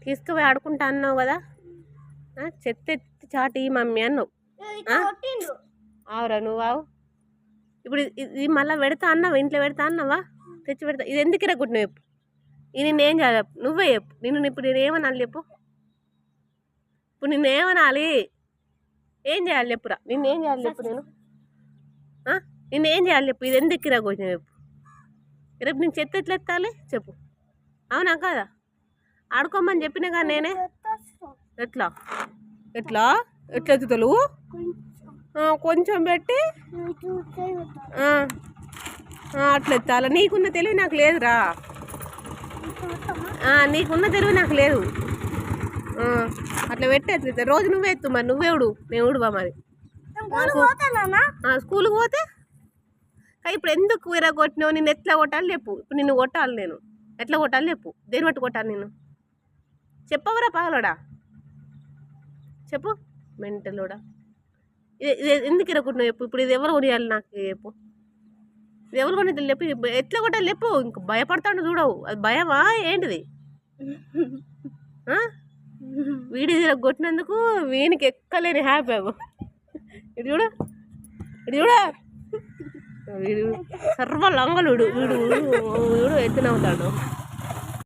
తీసుకుపోయి ఆడుకుంటా అన్నావు కదా, చెత్త ఎత్తి చాటి మమ్మీ అన్నావు. ఆవురా నువ్వు ఆవు. ఇప్పుడు ఇది మళ్ళీ పెడతా అన్నావా, ఇంట్లో పెడతా అన్నావా, తెచ్చి పెడతా. ఇది ఎందుకు ఇరగొట్టినావు చెప్పు, ఇది నేనేం చేయాలి చెప్పు, నువ్వే చెప్పు. ఇప్పుడు నేనేమనాలి చెప్పు, ఇప్పుడు నిన్నేమనాలి, ఏం చేయాలి చెప్పురా, నిన్నేం చేయాలి చెప్పు, నిన్నేం చేయాలి చెప్పు. ఇది ఎందుకు ఇరగొట్టినావు చెప్పు. రేపు నేను చెత్త ఎట్లా ఎత్తాలి చెప్పు, అవునా కాదా? ఆడుకోమని చెప్పినా కానీ నేనే. ఎట్లా ఎట్లా ఎట్లా ఎత్తుతలు, కొంచెం పెట్టి అట్లా ఎత్తాలి. నీకున్న తెలివి నాకు లేదురా, నీకున్న తెలివి నాకు లేదు. అట్లా పెట్టి ఎట్లా రోజు నువ్వే ఎత్తు. మరి నువ్వేవుడు నేను ఊడువా మరి. స్కూల్కి పోతే ఇప్పుడు ఎందుకు విరగొట్టినావు, నేను ఎట్లా కొట్టాలి చెప్పు. ఇప్పుడు నిన్ను కొట్టాలి, నేను ఎట్లా కొట్టాలి చెప్పు. దేని బట్టి కొట్టాలి నేను చెప్పవరా పగలడా, చెప్పు మెంటలోడా. ఇది ఎందుకు ఇరగొట్టినావు చెప్పు. ఇప్పుడు ఇది ఎవరు కొనియాలి నాకు చెప్పు, ఇది ఎవరు కొని చెప్పు. ఎట్లా కొట్టాలి చెప్పు. ఇంక భయపడతాడు చూడవు, అది భయమా ఏంటిది? వీడి కొట్టినందుకు వీనికి ఎక్కలేని హ్యాపీ అవ్వ. ఇటు చూడ, ఇటు చూడ, వీడు సర్వ లంగలుడు, వీడు ఎత్తునవుతాడు.